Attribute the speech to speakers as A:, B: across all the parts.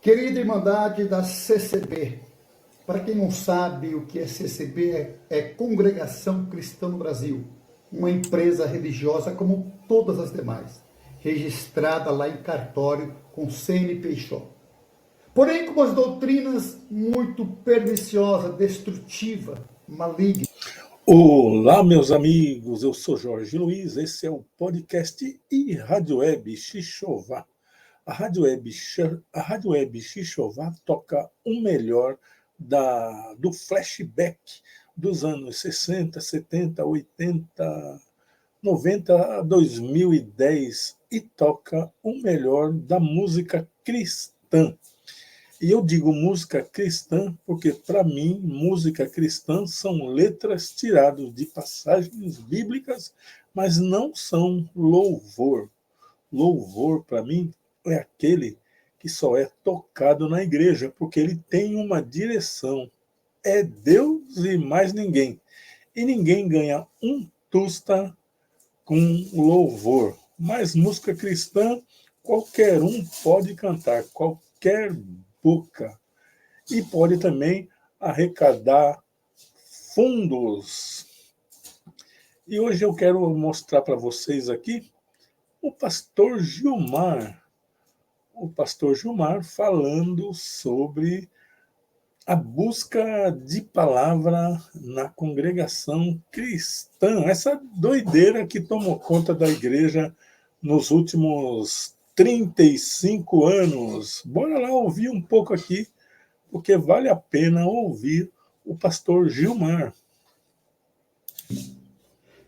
A: Querida Irmandade da CCB, para quem não sabe o que é CCB, é Congregação Cristã no Brasil, uma empresa religiosa como todas as demais, registrada lá em cartório com CNPJ. Porém, com as doutrinas muito perniciosas, destrutiva, maligna.
B: Olá, meus amigos, eu sou Jorge Luiz, esse é o podcast e Rádio Web Xixová. A Rádio Web Xixová toca o melhor do flashback dos anos 60, 70, 80, 90 a 2010 e toca o melhor da música cristã. E eu digo música cristã porque, para mim, música cristã são letras tiradas de passagens bíblicas, mas não são louvor. Louvor, para mim, é aquele que só é tocado na igreja, porque ele tem uma direção. É Deus e mais ninguém. E ninguém ganha um tusta com louvor. Mas música cristã, qualquer um pode cantar, qualquer boca. E pode também arrecadar fundos. E hoje eu quero mostrar para vocês aqui o pastor Gilmar. O pastor Gilmar falando sobre a busca de palavra na congregação cristã. Essa doideira que tomou conta da igreja nos últimos 35 anos. Bora lá ouvir um pouco aqui, porque vale a pena ouvir o pastor Gilmar.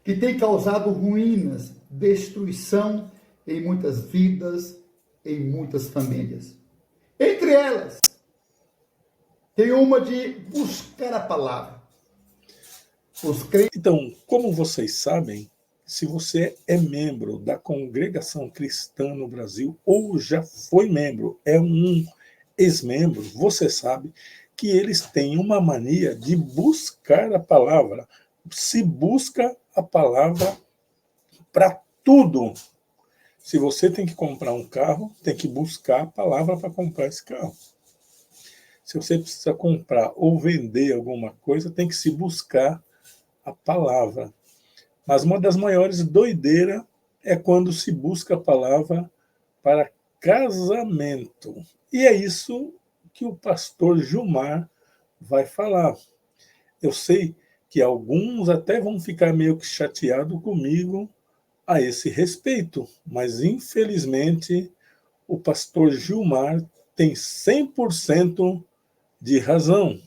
A: Que tem causado ruínas, destruição em muitas vidas, em muitas famílias. Entre elas, tem uma de buscar a palavra.
B: Então, como vocês sabem, se você é membro da Congregação Cristã no Brasil ou já foi membro, é um ex-membro, você sabe que eles têm uma mania de buscar a palavra. Se busca a palavra para tudo. Se você tem que comprar um carro, tem que buscar a palavra para comprar esse carro. Se você precisa comprar ou vender alguma coisa, tem que se buscar a palavra. Mas uma das maiores doideiras é quando se busca a palavra para casamento. E é isso que o pastor Gilmar vai falar. Eu sei que alguns até vão ficar meio que chateados comigo a esse respeito, mas infelizmente o pastor Gilmar tem 100% de razão.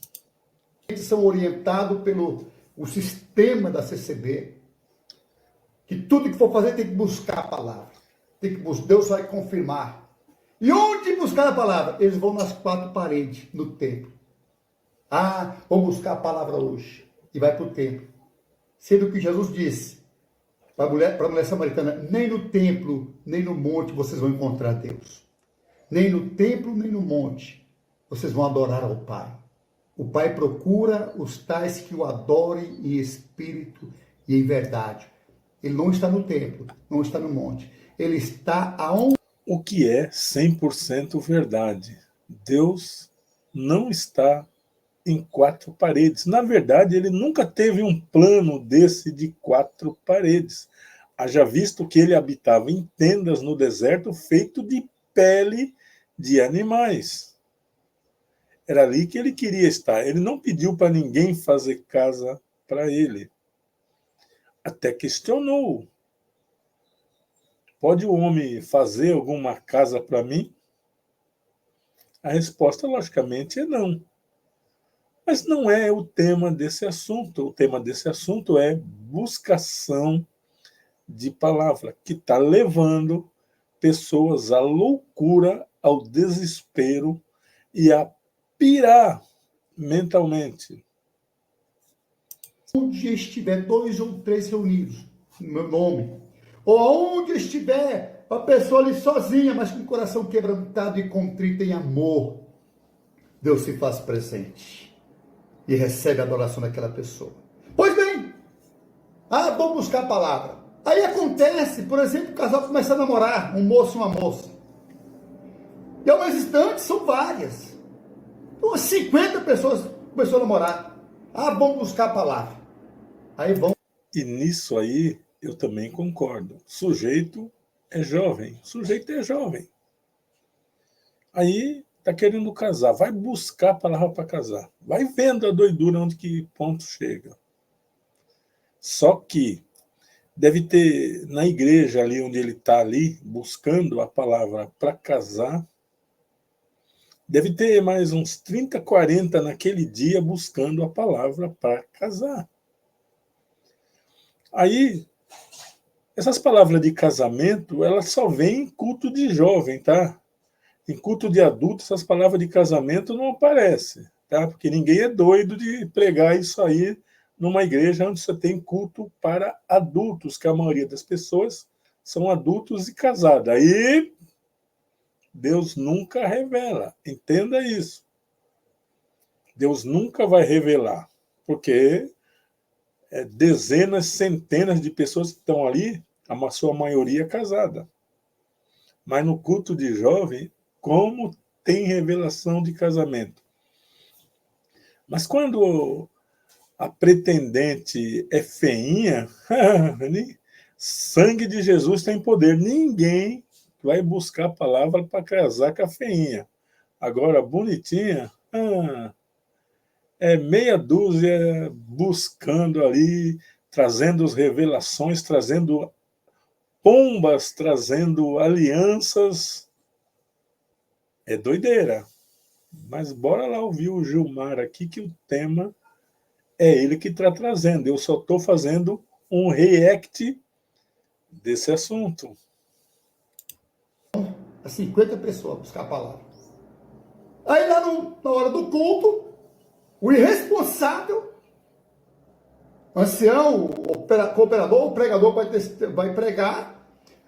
A: São orientados pelo o sistema da CCB, que tudo que for fazer tem que buscar a palavra. Deus vai confirmar. E onde buscar a palavra? Eles vão nas quatro paredes, no templo. Ah, vou buscar a palavra hoje. E vai para o templo. Sendo que Jesus disse para a mulher samaritana, nem no templo, nem no monte vocês vão encontrar Deus. Nem no templo, nem no monte vocês vão adorar ao Pai. O Pai procura os tais que o adorem em espírito e em verdade. Ele não está no templo, não está no monte. Ele está aonde?
B: O que é 100% verdade. Deus não está em quatro paredes. Na verdade, ele nunca teve um plano desse de quatro paredes. Haja visto que ele habitava em tendas no deserto feito de pele de animais. Era ali que ele queria estar. Ele não pediu para ninguém fazer casa para ele. Até questionou. Pode o homem fazer alguma casa para mim? A resposta, logicamente, é não. Mas não é o tema desse assunto. O tema desse assunto é buscação de palavra, que está levando pessoas à loucura, ao desespero e a pirar mentalmente.
A: Onde estiver 2 ou 3 reunidos, no meu nome, ou aonde estiver a pessoa ali sozinha, mas com o coração quebrantado e contrito em amor, Deus se faz presente e recebe a adoração daquela pessoa. Pois bem, vamos buscar a palavra. Aí acontece, por exemplo, o casal começa a namorar, um moço e uma moça. E ao mesmo instantes, são várias. Então, 50 pessoas começaram a namorar. Ah, vão buscar a palavra. Aí vão.
B: E nisso aí eu também concordo. Sujeito é jovem. Sujeito é jovem. Aí tá querendo casar. Vai buscar a palavra para casar. Vai vendo a doidura onde que ponto chega. Só que deve ter na igreja ali onde ele está ali, buscando a palavra para casar, deve ter mais uns 30, 40 naquele dia buscando a palavra para casar. Aí, essas palavras de casamento, elas só vêm em culto de jovem, tá? Em culto de adulto, essas palavras de casamento não aparecem, tá? Porque ninguém é doido de pregar isso aí numa igreja onde você tem culto para adultos, que a maioria das pessoas são adultos e casados. Aí Deus nunca revela, entenda isso. Deus nunca vai revelar, porque dezenas, centenas de pessoas que estão ali, a sua maioria casada. Mas no culto de jovem, como tem revelação de casamento? Mas quando a pretendente é feinha, sangue de Jesus tem poder. Ninguém vai buscar a palavra para casar com a feinha. Agora, bonitinha, é meia dúzia buscando ali, trazendo as revelações, trazendo pombas, trazendo alianças. É doideira. Mas bora lá ouvir o Gilmar aqui, que o tema é ele que está trazendo. Eu só estou fazendo um react desse assunto.
A: 50 pessoas buscar a palavra. Aí lá na hora do culto, o irresponsável, ancião, o cooperador, o pregador vai pregar.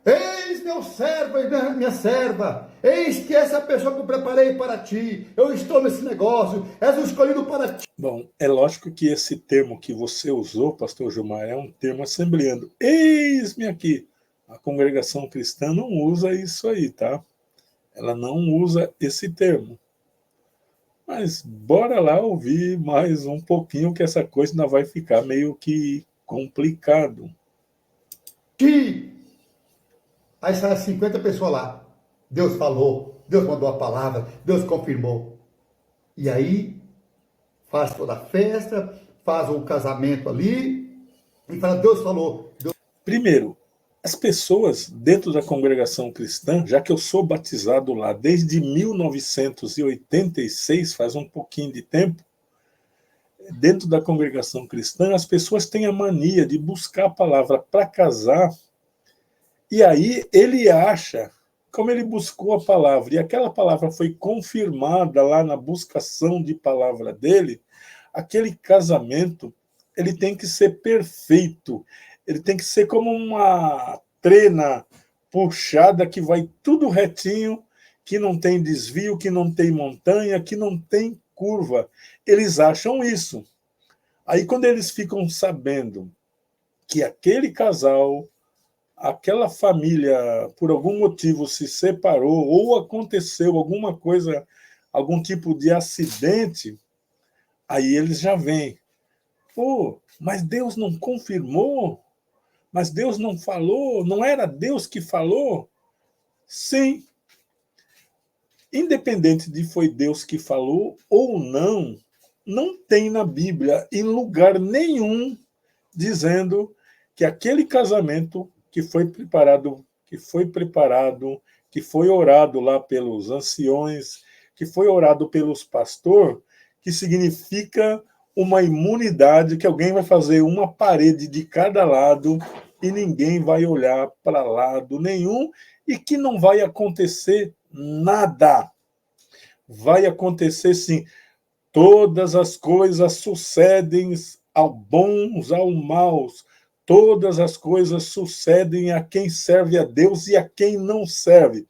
A: Eis meu servo, eis minha serva, eis que essa pessoa que eu preparei para ti, eu estou nesse negócio, és o escolhido para ti.
B: Bom, é lógico que esse termo que você usou, pastor Gilmar, é um termo assembleando. Eis-me aqui. A congregação cristã não usa isso aí, tá? Ela não usa esse termo. Mas bora lá ouvir mais um pouquinho, que essa coisa ainda vai ficar meio que complicado.
A: Aí saem 50 pessoas lá. Deus falou, Deus mandou a palavra, Deus confirmou. E aí faz toda a festa, faz o casamento ali, e fala, Deus falou. Deus...
B: Primeiro, as pessoas dentro da congregação cristã, já que eu sou batizado lá desde 1986, faz um pouquinho de tempo, dentro da congregação cristã, as pessoas têm a mania de buscar a palavra para casar, e aí ele acha, como ele buscou a palavra, e aquela palavra foi confirmada lá na buscação de palavra dele, aquele casamento, ele tem que ser perfeito, ele tem que ser como uma trena puxada que vai tudo retinho, que não tem desvio, que não tem montanha, que não tem curva. Eles acham isso. Aí quando eles ficam sabendo que aquele casal, aquela família, por algum motivo se separou ou aconteceu alguma coisa, algum tipo de acidente, aí eles já vêm. Pô, mas Deus não confirmou? Mas Deus não falou? Não era Deus que falou? Sim. Independente de foi Deus que falou ou não, não tem na Bíblia, em lugar nenhum, dizendo que aquele casamento que foi preparado, que foi orado lá pelos anciões, que foi orado pelos pastores, que significa uma imunidade, que alguém vai fazer uma parede de cada lado e ninguém vai olhar para lado nenhum e que não vai acontecer nada. Vai acontecer sim. Todas as coisas sucedem ao bons, ao maus. Todas as coisas sucedem a quem serve a Deus e a quem não serve.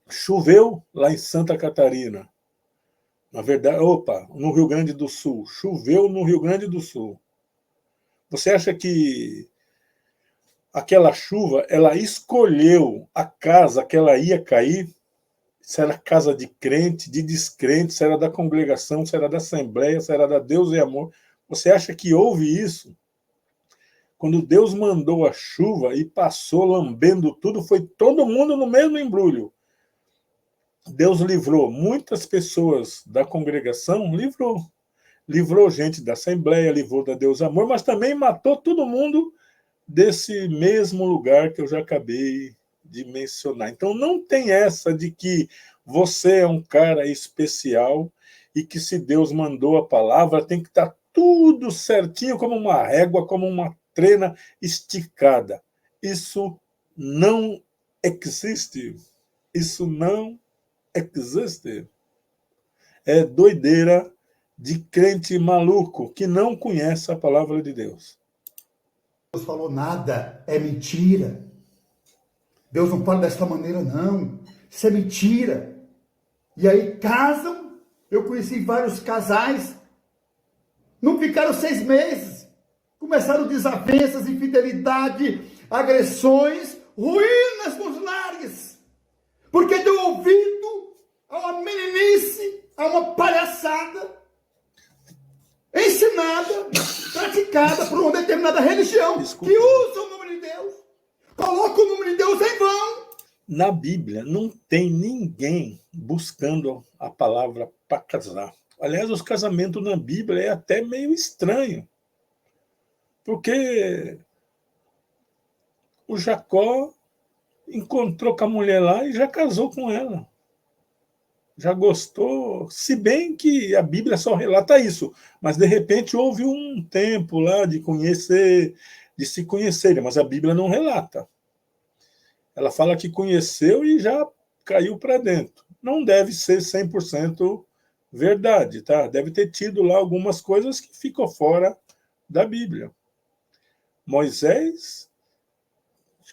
B: Choveu lá em Santa Catarina. Na verdade, no Rio Grande do Sul. Choveu no Rio Grande do Sul. Você acha que aquela chuva, ela escolheu a casa que ela ia cair? se era casa de crente, de descrente, se era da congregação, se era da assembleia, se era da Deus e Amor. Você acha que houve isso? Quando Deus mandou a chuva e passou lambendo tudo, foi todo mundo no mesmo embrulho. Deus livrou muitas pessoas da congregação, livrou gente da Assembleia, livrou da Deus Amor, mas também matou todo mundo desse mesmo lugar que eu já acabei de mencionar. Então não tem essa de que você é um cara especial e que se Deus mandou a palavra tem que estar tudo certinho como uma régua, como uma trena esticada. Isso não existe. Isso não existe. É doideira de crente maluco que não conhece a palavra de Deus.
A: Deus falou nada, é mentira. Deus não fala dessa maneira, não. Isso é mentira. E aí casam, eu conheci vários casais, não ficaram 6 meses. Começaram desavenças, infidelidade, agressões, ruínas nos lares. Porque deu ouvido a uma meninice, a uma palhaçada, ensinada, praticada por uma determinada religião, que usa o nome de Deus, coloca o nome de Deus em vão.
B: Na Bíblia não tem ninguém buscando a palavra para casar. Aliás, os casamentos na Bíblia é até meio estranho. Porque o Jacó encontrou com a mulher lá e já casou com ela. Já gostou, se bem que a Bíblia só relata isso, mas de repente houve um tempo lá de conhecer, de se conhecerem, mas a Bíblia não relata. Ela fala que conheceu e já caiu para dentro. Não deve ser 100% verdade, tá? Deve ter tido lá algumas coisas que ficam fora da Bíblia. Moisés,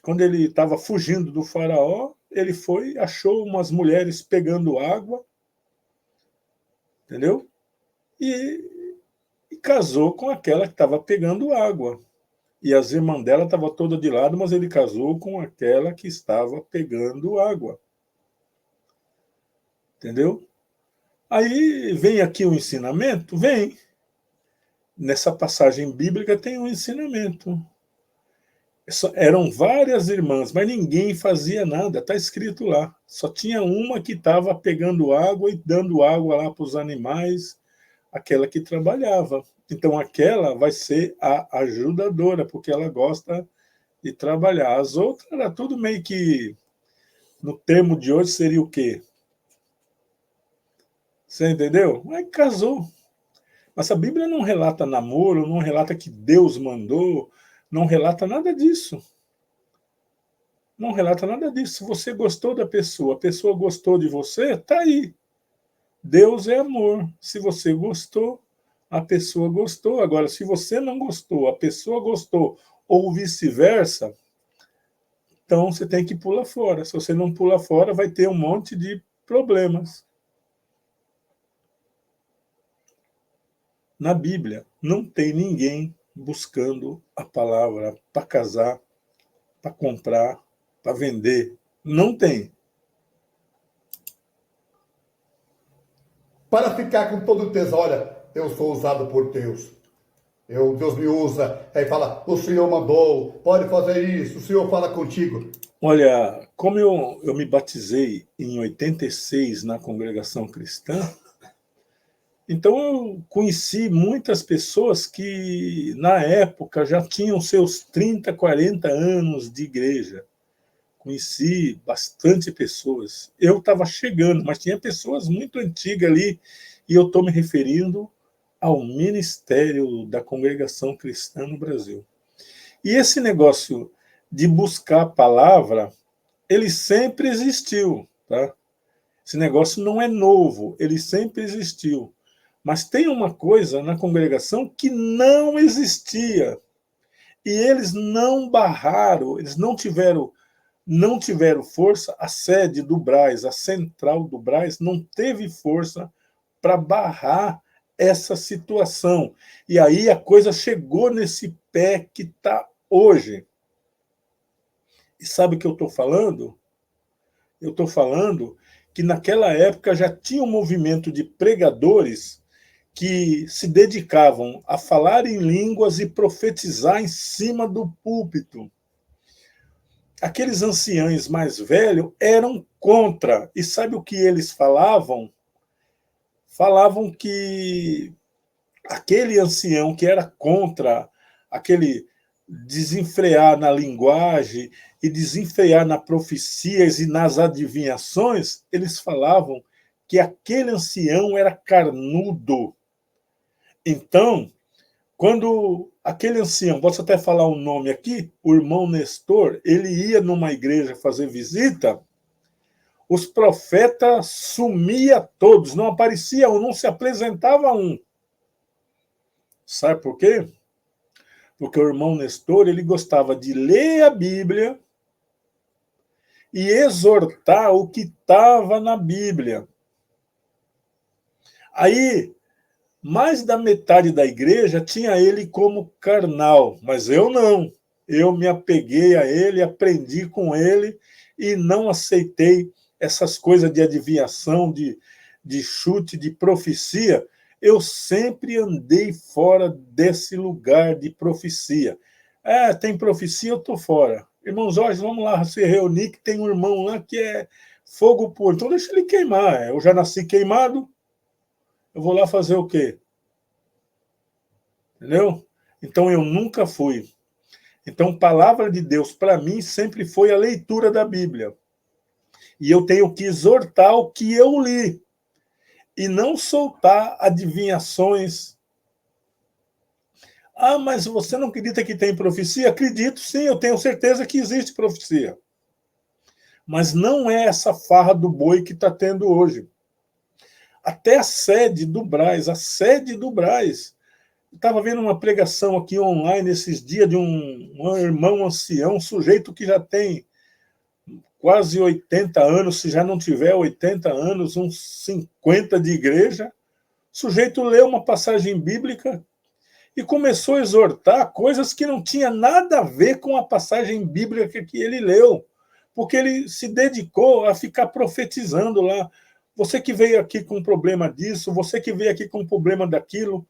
B: quando ele estava fugindo do faraó, ele foi, achou umas mulheres pegando água, entendeu? E casou com aquela que estava pegando água. E as irmãs dela estavam todas de lado, mas ele casou com aquela que estava pegando água. Entendeu? Aí vem aqui o ensinamento? Vem. Nessa passagem bíblica tem um ensinamento. Eram várias irmãs, mas ninguém fazia nada, está escrito lá. Só tinha uma que estava pegando água e dando água lá para os animais, aquela que trabalhava. Então aquela vai ser a ajudadora, porque ela gosta de trabalhar. As outras era tudo meio que, no termo de hoje, seria o quê? Você entendeu? Aí casou. Mas a Bíblia não relata namoro, não relata que Deus mandou, não relata nada disso. Não relata nada disso. Se você gostou da pessoa, a pessoa gostou de você, tá aí. Deus é amor. Se você gostou, a pessoa gostou. Agora, se você não gostou, a pessoa gostou, ou vice-versa, então você tem que pular fora. Se você não pular fora, vai ter um monte de problemas. Na Bíblia, não tem ninguém buscando a palavra para casar, para comprar, para vender. Não tem.
A: Para ficar com todo o tesouro, olha, eu sou usado por Deus. Deus me usa, aí fala, o Senhor mandou, pode fazer isso, o Senhor fala contigo.
B: Olha, como eu me batizei em 86 na congregação cristã, então eu conheci muitas pessoas que, na época, já tinham seus 30, 40 anos de igreja. Conheci bastante pessoas. Eu estava chegando, mas tinha pessoas muito antigas ali, e eu estou me referindo ao ministério da congregação cristã no Brasil. E esse negócio de buscar a palavra, ele sempre existiu, tá? Esse negócio não é novo, ele sempre existiu. Mas tem uma coisa na congregação que não existia. E eles não barraram, eles não tiveram força. A sede do Brás, a central do Brás, não teve força para barrar essa situação. E aí a coisa chegou nesse pé que está hoje. E sabe o que eu estou falando? Eu estou falando que naquela época já tinha um movimento de pregadores que se dedicavam a falar em línguas e profetizar em cima do púlpito. Aqueles anciãos mais velhos eram contra. E sabe o que eles falavam? Falavam que aquele ancião que era contra aquele desenfrear na linguagem e desenfrear nas profecias e nas adivinhações, eles falavam que aquele ancião era carnudo. Então, quando aquele ancião, posso até falar o nome aqui, o irmão Nestor, ele ia numa igreja fazer visita, os profetas sumia todos, não aparecia um, não se apresentava um. Sabe por quê? Porque o irmão Nestor, ele gostava de ler a Bíblia e exortar o que estava na Bíblia. Aí, mais da metade da igreja tinha ele como carnal, mas eu não. Eu me apeguei a ele, aprendi com ele e não aceitei essas coisas de adivinhação, de chute, de profecia. Eu sempre andei fora desse lugar de profecia. Tem profecia, eu estou fora. Irmão Jorge, vamos lá se reunir, que tem um irmão lá que é fogo puro. Então deixa ele queimar. Eu já nasci queimado, eu vou lá fazer o quê? Entendeu? Então eu nunca fui. Então, palavra de Deus para mim sempre foi a leitura da Bíblia. E eu tenho que exortar o que eu li. E não soltar adivinhações. Mas você não acredita que tem profecia? Acredito, sim, eu tenho certeza que existe profecia. Mas não é essa farra do boi que está tendo hoje. Até a sede do Brás, estava vendo uma pregação aqui online esses dias de um irmão ancião, um sujeito que já tem quase 80 anos, se já não tiver 80 anos, uns 50 de igreja. O sujeito leu uma passagem bíblica e começou a exortar coisas que não tinha nada a ver com a passagem bíblica que ele leu, porque ele se dedicou a ficar profetizando lá. Você que veio aqui com problema disso, você que veio aqui com problema daquilo,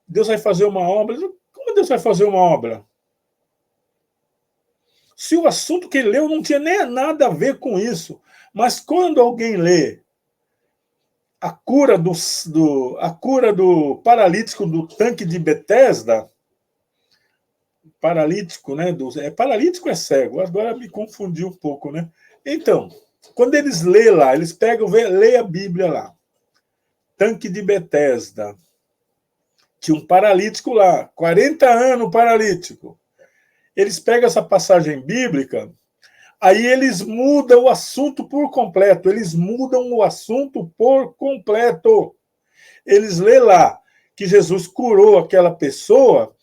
B: Deus vai fazer uma obra. Como Deus vai fazer uma obra? Se o assunto que ele leu não tinha nem nada a ver com isso. Mas quando alguém lê a cura do paralítico do tanque de Betesda, paralítico, né? Paralítico é cego, agora me confundi um pouco, né? Então, quando eles lêem lá, eles pegam, lê a Bíblia lá. Tanque de Betesda. Tinha um paralítico lá, 40 anos paralítico. Eles pegam essa passagem bíblica, aí eles mudam o assunto por completo. Eles mudam o assunto por completo. Eles lê lá que Jesus curou aquela pessoa,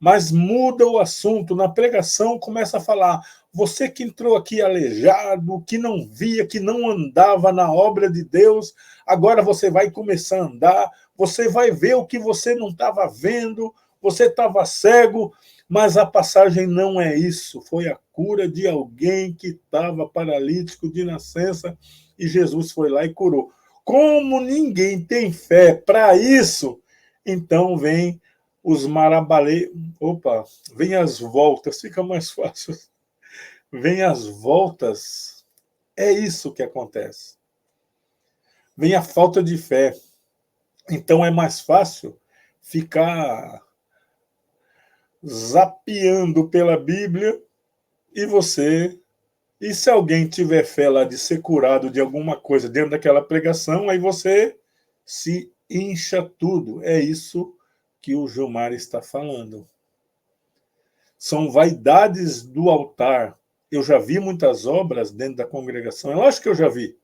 B: mas muda o assunto. Na pregação começa a falar: você que entrou aqui aleijado, que não via, que não andava na obra de Deus, agora você vai começar a andar, você vai ver o que você não estava vendo, você estava cego. Mas a passagem não é isso. Foi a cura de alguém que estava paralítico de nascença e Jesus foi lá e curou. Como ninguém tem fé para isso, então vem os marabalê. Opa, vem as voltas, fica mais fácil. Vem as voltas. É isso que acontece. Vem a falta de fé. Então é mais fácil ficar zapeando pela Bíblia e se alguém tiver fé lá de ser curado de alguma coisa dentro daquela pregação, aí você se incha tudo. É isso que o Gilmar está falando. São vaidades do altar. Eu já vi muitas obras dentro da congregação, eu acho que eu já vi.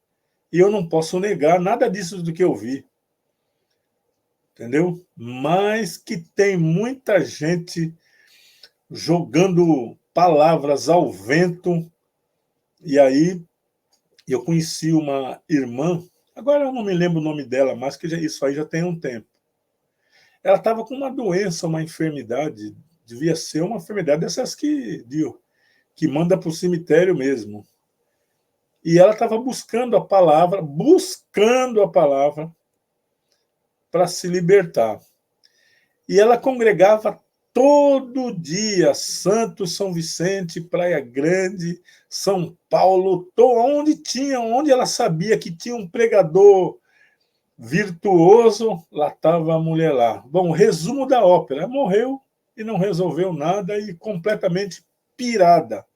B: E eu não posso negar nada disso do que eu vi. Entendeu? Mas que tem muita gente jogando palavras ao vento. E aí eu conheci uma irmã, agora eu não me lembro o nome dela, mas que isso aí já tem um tempo. Ela estava com uma doença, uma enfermidade, devia ser uma enfermidade dessas que manda para o cemitério mesmo. E ela estava buscando a palavra para se libertar. E ela congregava todo dia, Santos, São Vicente, Praia Grande, São Paulo, onde ela sabia que tinha um pregador virtuoso, lá estava a mulher lá. Bom, resumo da ópera: morreu e não resolveu nada e completamente pirada.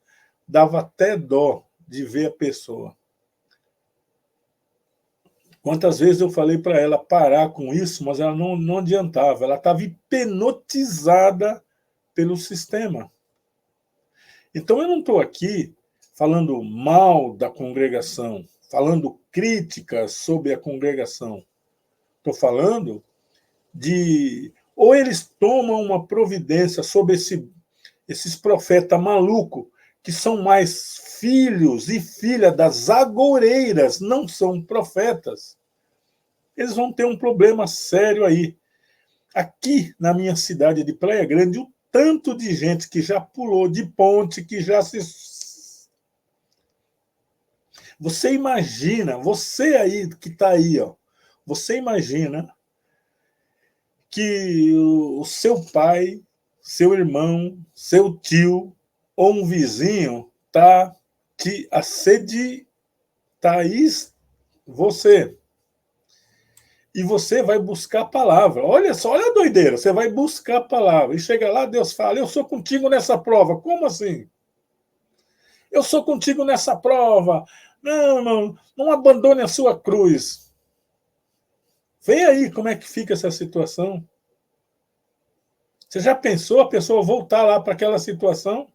B: Dava até dó de ver a pessoa. Quantas vezes eu falei para ela parar com isso, mas ela não adiantava. Ela estava hipnotizada pelo sistema. Então, eu não estou aqui falando mal da congregação, falando críticas sobre a congregação. Estou falando de... Ou eles tomam uma providência sobre esses profetas malucos, que são mais filhos e filhas das agoureiras, não são profetas. Eles vão ter um problema sério aí. Aqui na minha cidade de Praia Grande, o tanto de gente que já pulou de ponte, que já se... Você imagina, você aí que está aí, ó, você imagina que o seu pai, seu irmão, seu tio ou um vizinho está te assediando, você. E você vai buscar a palavra. Olha só, olha a doideira. Você vai buscar a palavra. E chega lá, Deus fala: eu sou contigo nessa prova. Como assim? Eu sou contigo nessa prova. Não abandone a sua cruz. Vem aí como é que fica essa situação. Você já pensou a pessoa voltar lá para aquela situação?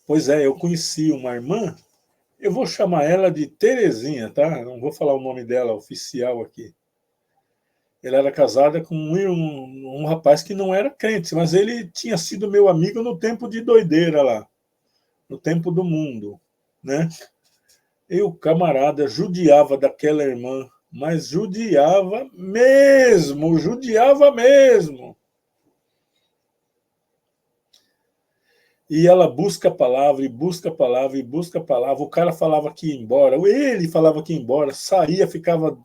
B: Pois é, eu conheci uma irmã, eu vou chamar ela de Terezinha, tá? Não vou falar o nome dela oficial aqui. Ela era casada com um rapaz que não era crente, mas ele tinha sido meu amigo no tempo de doideira lá, no tempo do mundo, né? E o camarada judiava daquela irmã, mas judiava mesmo, judiava mesmo. E ela busca a palavra, e busca a palavra, e busca a palavra. O cara falava que ia embora, ele falava que ia embora, saía, ficava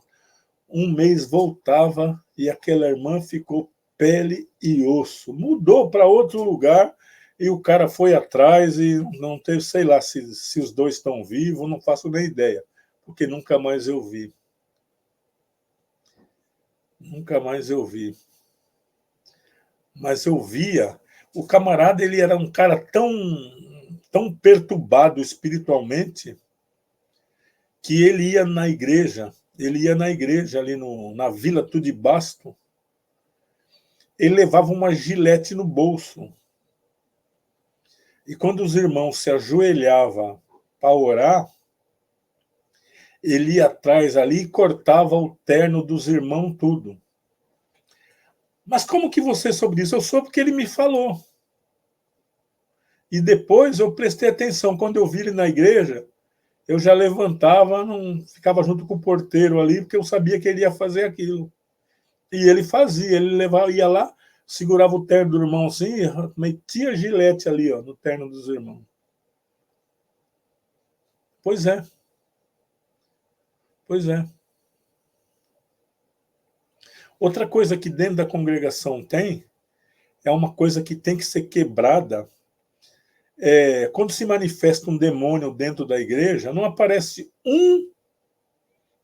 B: um mês, voltava, e aquela irmã ficou pele e osso. Mudou para outro lugar, e o cara foi atrás, e não teve, sei lá, se os dois estão vivos, não faço nem ideia, porque nunca mais eu vi. Nunca mais eu vi. Mas eu via... O camarada, ele era um cara tão perturbado espiritualmente que ele ia na igreja ali na Vila Tudibasto, ele levava uma gilete no bolso. E quando os irmãos se ajoelhavam para orar, ele ia atrás ali e cortava o terno dos irmãos tudo. Mas como que você soube disso? Eu soube porque ele me falou. E depois eu prestei atenção. Quando eu vi ele na igreja, eu já levantava, não ficava junto com o porteiro ali, porque eu sabia que ele ia fazer aquilo. E ele fazia, ele levava, ia lá, segurava o terno do irmão assim, metia gilete ali, ó, no terno dos irmãos. Pois é. Pois é. Outra coisa que dentro da congregação tem, é uma coisa que tem que ser quebrada. Quando se manifesta um demônio dentro da igreja, não aparece um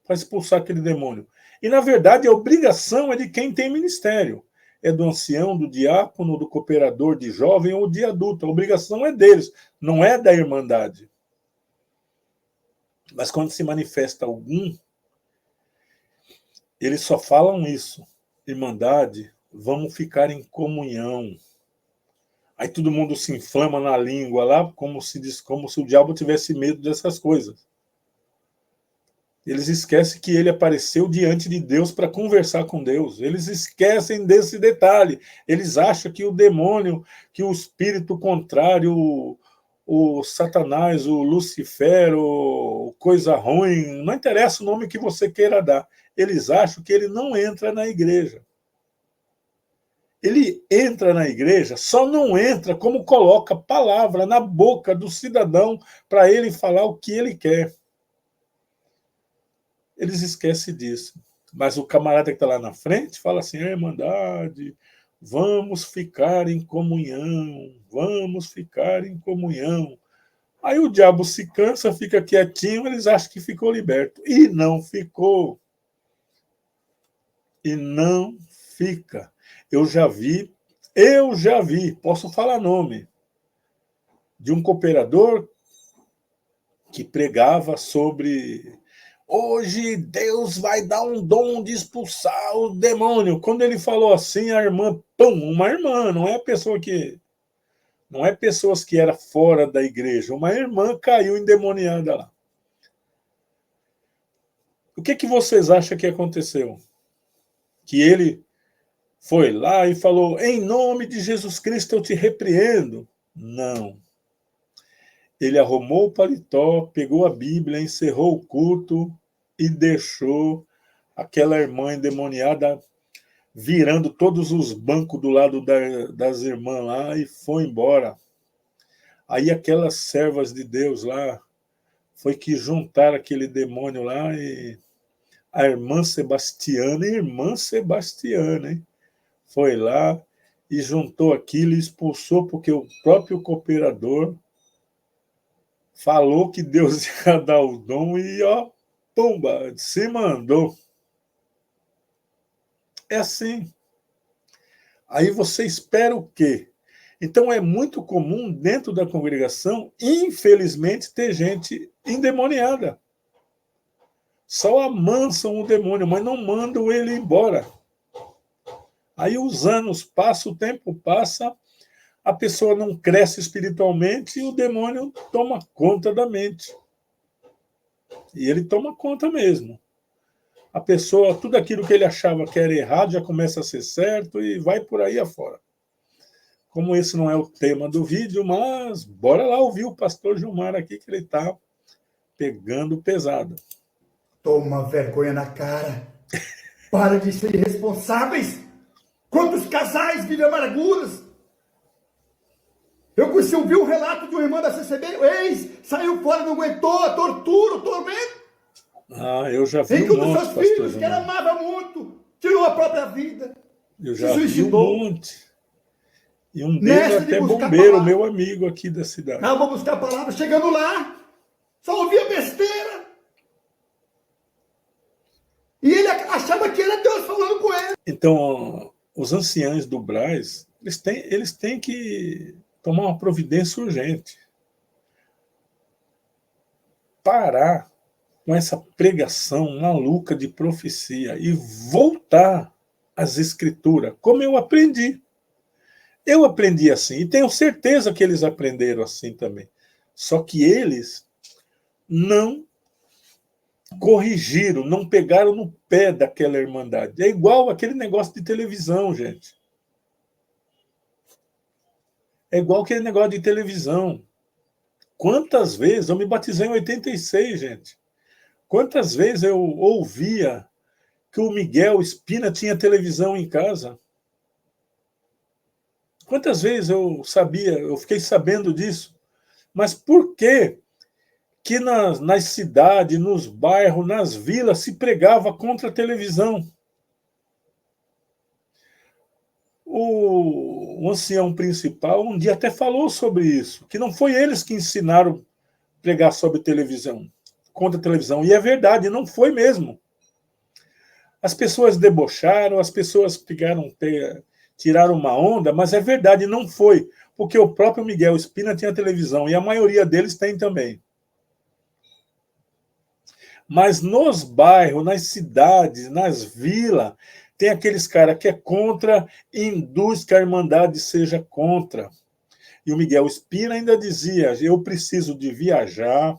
B: para expulsar aquele demônio. E, na verdade, a obrigação é de quem tem ministério. É do ancião, do diácono, do cooperador de jovem ou de adulto. A obrigação é deles, não é da irmandade. Mas quando se manifesta algum, eles só falam isso. Irmandade, vamos ficar em comunhão. Aí todo mundo se inflama na língua lá, como se o diabo tivesse medo dessas coisas. Eles esquecem que ele apareceu diante de Deus para conversar com Deus. Eles esquecem desse detalhe. Eles acham que o demônio, que o espírito contrário, o Satanás, o Lucifer, o coisa ruim, não interessa o nome que você queira dar. Eles acham que ele não entra na igreja. Ele entra na igreja, só não entra como coloca palavra na boca do cidadão para ele falar o que ele quer. Eles esquecem disso. Mas o camarada que está lá na frente fala assim: irmandade, vamos ficar em comunhão, vamos ficar em comunhão. Aí o diabo se cansa, fica quietinho, eles acham que ficou liberto. E não ficou. E não fica. Eu já vi, posso falar nome, de um cooperador que pregava sobre hoje Deus vai dar um dom de expulsar o demônio. Quando ele falou assim, a irmã, uma irmã, não é pessoas que era fora da igreja, uma irmã caiu endemoniada lá. O que vocês acham que aconteceu? Que ele foi lá e falou: em nome de Jesus Cristo eu te repreendo. Não. Ele arrumou o paletó, pegou a Bíblia, encerrou o culto e deixou aquela irmã endemoniada virando todos os bancos do lado das irmãs lá e foi embora. Aí aquelas servas de Deus lá foi que juntaram aquele demônio lá e a irmã Sebastiana, hein? Foi lá e juntou aquilo e expulsou, porque o próprio cooperador falou que Deus ia dar o dom e, ó, pumba, se mandou. É assim. Aí você espera o quê? Então é muito comum dentro da congregação, infelizmente, ter gente endemoniada. Só amansam o demônio, mas não mandam ele embora. Aí os anos passam, o tempo passa, a pessoa não cresce espiritualmente e o demônio toma conta da mente. E ele toma conta mesmo. A pessoa, tudo aquilo que ele achava que era errado, já começa a ser certo e vai por aí afora. Como esse não é o tema do vídeo, mas bora lá ouvir o pastor Gilmar aqui, que ele está pegando pesado.
A: Toma vergonha na cara. Para de ser irresponsáveis. Quantos casais vivem amarguras? Eu ouvi um relato de uma irmã da CCB, o ex saiu fora, não aguentou a tortura, o tormento.
B: Eu já vi um monte,
A: seus filhos, que ela amava muito, tirou a própria vida.
B: Eu já vi um monte. E um deles até bombeiro, meu amigo aqui da cidade.
A: Vou buscar a palavra, chegando lá, só ouvia besteira. E ele achava que era Deus falando com ele.
B: Então, os anciãos do Brás, eles têm que tomar uma providência urgente. Parar com essa pregação maluca de profecia e voltar às escrituras, como eu aprendi. Eu aprendi assim, e tenho certeza que eles aprenderam assim também. Só que eles não corrigiram, não pegaram no pé daquela irmandade. É igual aquele negócio de televisão, gente. É igual aquele negócio de televisão. Quantas vezes eu me batizei em 86, gente? Quantas vezes eu ouvia que o Miguel Espina tinha televisão em casa? Quantas vezes eu fiquei sabendo disso? Mas por que nas cidades, nos bairros, nas vilas, se pregava contra a televisão? O ancião principal um dia até falou sobre isso, que não foi eles que ensinaram a pregar sobre televisão, contra a televisão. E é verdade, não foi mesmo. As pessoas debocharam, as pessoas tiraram uma onda, mas é verdade, não foi. Porque o próprio Miguel Espina tinha televisão, e a maioria deles tem também. Mas nos bairros, nas cidades, nas vilas, tem aqueles caras que é contra e induz que a Irmandade seja contra. E o Miguel Espina ainda dizia: eu preciso de viajar,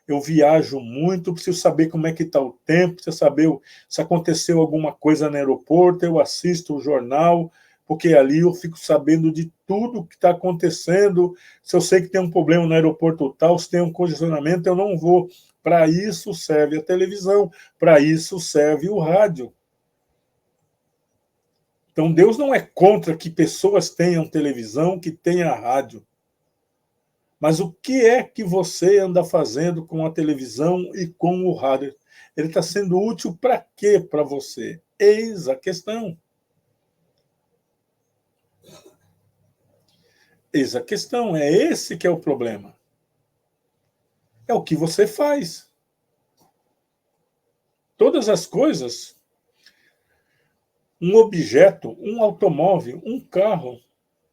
B: eu viajo muito, preciso saber como é que está o tempo, preciso saber se aconteceu alguma coisa no aeroporto, eu assisto o jornal, porque ali eu fico sabendo de tudo que está acontecendo. Se eu sei que tem um problema no aeroporto tal, se tem um congestionamento, eu não vou. Para isso serve a televisão, para isso serve o rádio. Então, Deus não é contra que pessoas tenham televisão, que tenha rádio. Mas o que é que você anda fazendo com a televisão e com o rádio? Ele está sendo útil para quê para você? Eis a questão. Eis a questão. É esse que é o problema. É o que você faz. Todas as coisas, um objeto, um automóvel, um carro,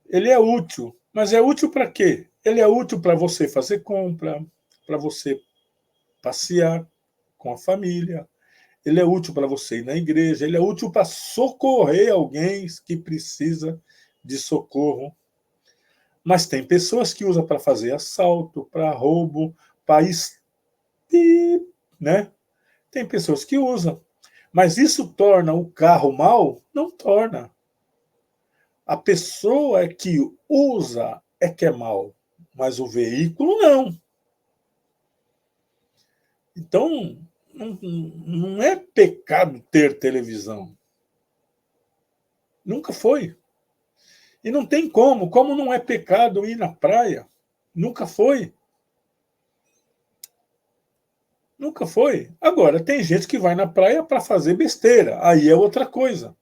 B: ele é útil. Mas é útil para quê? Ele é útil para você fazer compra, para você passear com a família. Ele é útil para você ir na igreja. Ele é útil para socorrer alguém que precisa de socorro. Mas tem pessoas que usam para fazer assalto, para roubo, para né? Tem pessoas que usam. Mas isso torna o carro mau? Não torna. A pessoa que usa é que é mau, mas o veículo não. Então, não é pecado ter televisão. Nunca foi. E não tem como. Como não é pecado ir na praia? Nunca foi. Nunca foi. Agora, tem gente que vai na praia para fazer besteira. Aí é outra coisa.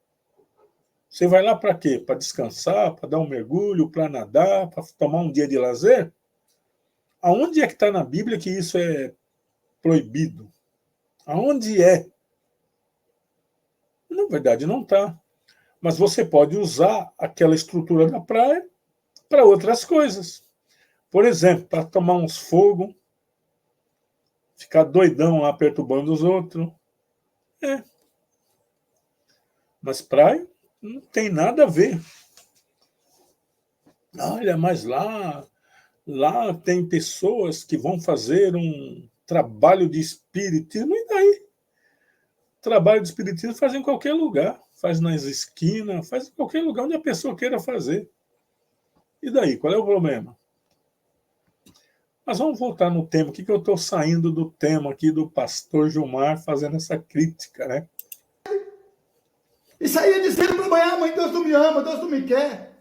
B: Você vai lá para quê? Para descansar, para dar um mergulho, para nadar, para tomar um dia de lazer? Aonde é que está na Bíblia que isso é proibido? Aonde é? Na verdade, não está. Mas você pode usar aquela estrutura da praia para outras coisas. Por exemplo, para tomar uns fogo, ficar doidão lá perturbando os outros. É. Mas praia não tem nada a ver. Olha, mas lá tem pessoas que vão fazer um trabalho de espiritismo, e daí? Trabalho de espiritismo faz em qualquer lugar, faz nas esquinas, faz em qualquer lugar onde a pessoa queira fazer. E daí, qual é o problema? Mas vamos voltar no tema, o que eu estou saindo do tema aqui do pastor Gilmar fazendo essa crítica, né?
A: E saía dizendo para a mãe, mãe, Deus não me ama, Deus não me quer.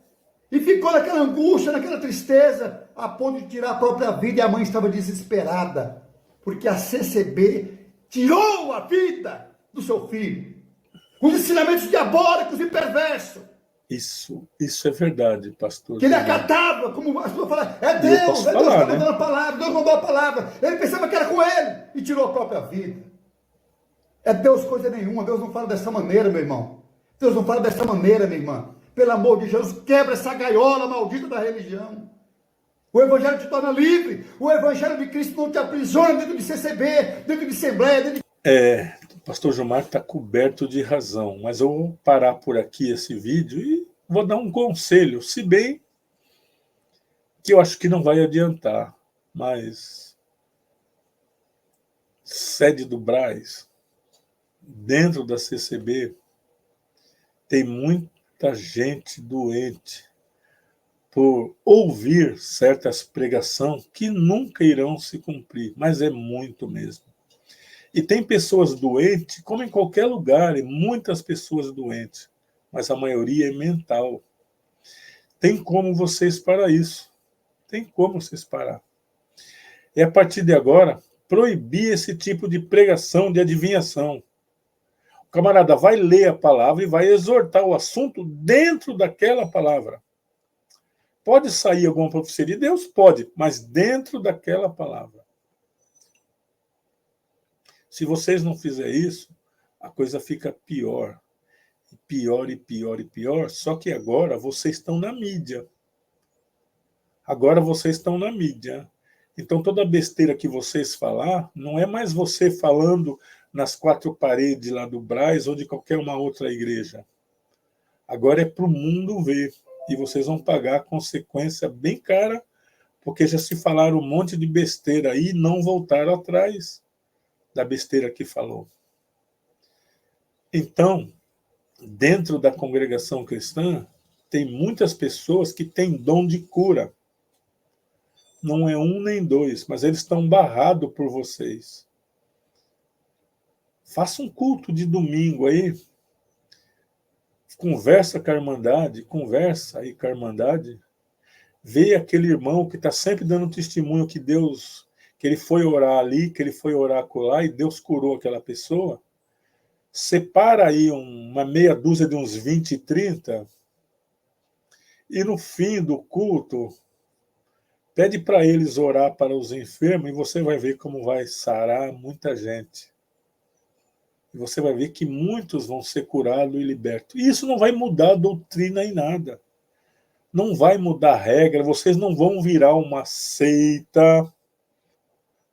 A: E ficou naquela angústia, naquela tristeza, a ponto de tirar a própria vida, e a mãe estava desesperada, porque a CCB tirou a vida do seu filho, com os ensinamentos diabólicos e perversos.
B: Isso é verdade, pastor.
A: Que ele acatava, como as pessoas falam, é
B: E eu posso
A: Deus que
B: falar,
A: está
B: né?
A: mandando a palavra, Deus mandou a palavra. Ele pensava que era com ele e tirou a própria vida. É Deus coisa nenhuma, Deus não fala dessa maneira, meu irmão. Deus não fala dessa maneira, minha irmã. Pelo amor de Jesus, quebra essa gaiola maldita da religião. O Evangelho te torna livre. O Evangelho de Cristo não te aprisiona dentro de CCB, dentro de Assembleia, dentro de...
B: O pastor Gilmar está coberto de razão, mas eu vou parar por aqui esse vídeo e vou dar um conselho, se bem que eu acho que não vai adiantar, mas sede do Brás, dentro da CCB, tem muita gente doente por ouvir certas pregações que nunca irão se cumprir, mas é muito mesmo. E tem pessoas doentes, como em qualquer lugar, e muitas pessoas doentes, mas a maioria é mental. Tem como vocês parar isso. Tem como vocês parar. E a partir de agora, proibir esse tipo de pregação de adivinhação. O camarada vai ler a palavra e vai exortar o assunto dentro daquela palavra. Pode sair alguma profecia de Deus? Pode, mas dentro daquela palavra. Se vocês não fizerem isso, a coisa fica pior. Pior e pior e pior. Só que agora vocês estão na mídia. Agora vocês estão na mídia. Então toda besteira que vocês falar, não é mais você falando nas quatro paredes lá do Brás ou de qualquer uma outra igreja. Agora é para o mundo ver. E vocês vão pagar a consequência bem cara, porque já se falaram um monte de besteira aí e não voltaram atrás da besteira que falou. Então, dentro da congregação cristã, tem muitas pessoas que têm dom de cura. Não é um nem dois, mas eles estão barrados por vocês. Faça um culto de domingo aí. conversa aí com a Irmandade, vê aquele irmão que está sempre dando testemunho que Deus, que ele foi orar ali, que ele foi orar acolá, e Deus curou aquela pessoa. Separa aí uma meia dúzia de uns 20, 30, e no fim do culto, pede para eles orar para os enfermos, e você vai ver como vai sarar muita gente. E você vai ver que muitos vão ser curados e libertos. E isso não vai mudar a doutrina em nada. Não vai mudar a regra, vocês não vão virar uma seita,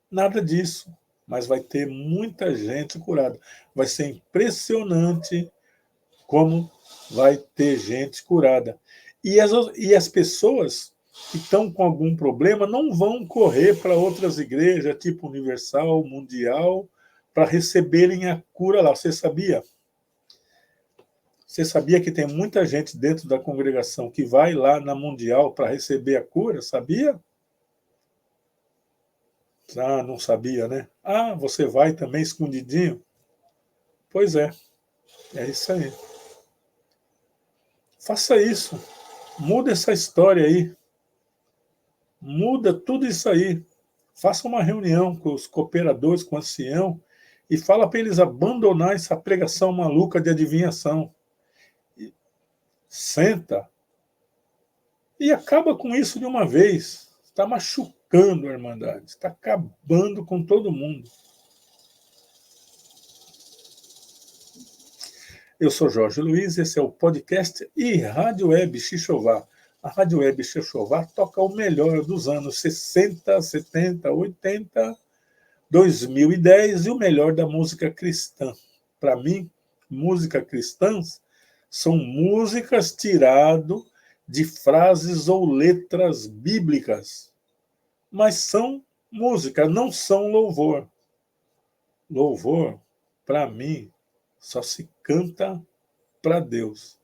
B: nada disso. Mas vai ter muita gente curada. Vai ser impressionante como vai ter gente curada. E as pessoas que estão com algum problema não vão correr para outras igrejas, tipo Universal, Mundial, para receberem a cura lá. Você sabia? Você sabia que tem muita gente dentro da congregação que vai lá na Mundial para receber a cura? Sabia? Ah, não sabia, né? Ah, você vai também escondidinho? Pois é isso aí. Faça isso. Muda essa história aí. Muda tudo isso aí. Faça uma reunião com os cooperadores, com o ancião, e fala para eles abandonar essa pregação maluca de adivinhação. Senta e acaba com isso de uma vez. Está machucando a Irmandade, está acabando com todo mundo. Eu sou Jorge Luiz, esse é o podcast e Rádio Web Xixová. A Rádio Web Xixová toca o melhor dos anos 60, 70, 80, 2010 e o melhor da música cristã. Para mim, música cristãs são músicas tiradas de frases ou letras bíblicas, mas são músicas, não são louvor. Louvor, para mim, só se canta para Deus,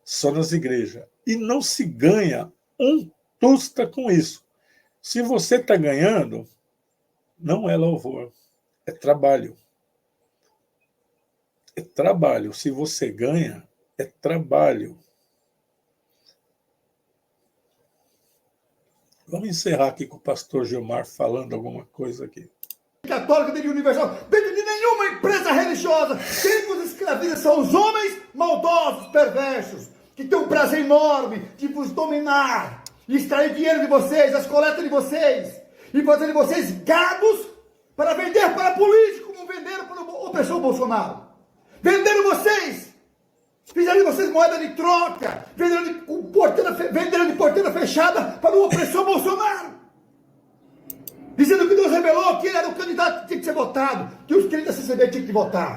B: só nas igrejas. E não se ganha um tosta com isso. Se você está ganhando, não é louvor, é trabalho. É trabalho. Se você ganha, é trabalho. Vamos encerrar aqui com o pastor Gilmar falando alguma coisa aqui.
A: Católica, dentro de Universal, dentro de nenhuma empresa religiosa. Quem vos escraviza são os homens maldosos, perversos, que têm um prazer enorme de vos dominar, e extrair dinheiro de vocês, as coletas de vocês, e fazer de vocês gados para vender para político, como venderam para o opressor Bolsonaro. Venderam vocês, fizeram de vocês moeda de troca, venderam de porteira fechada para o opressor Bolsonaro. Dizendo que Deus revelou que ele era o candidato que tinha que ser votado, que os crentes da CCB tinham que votar.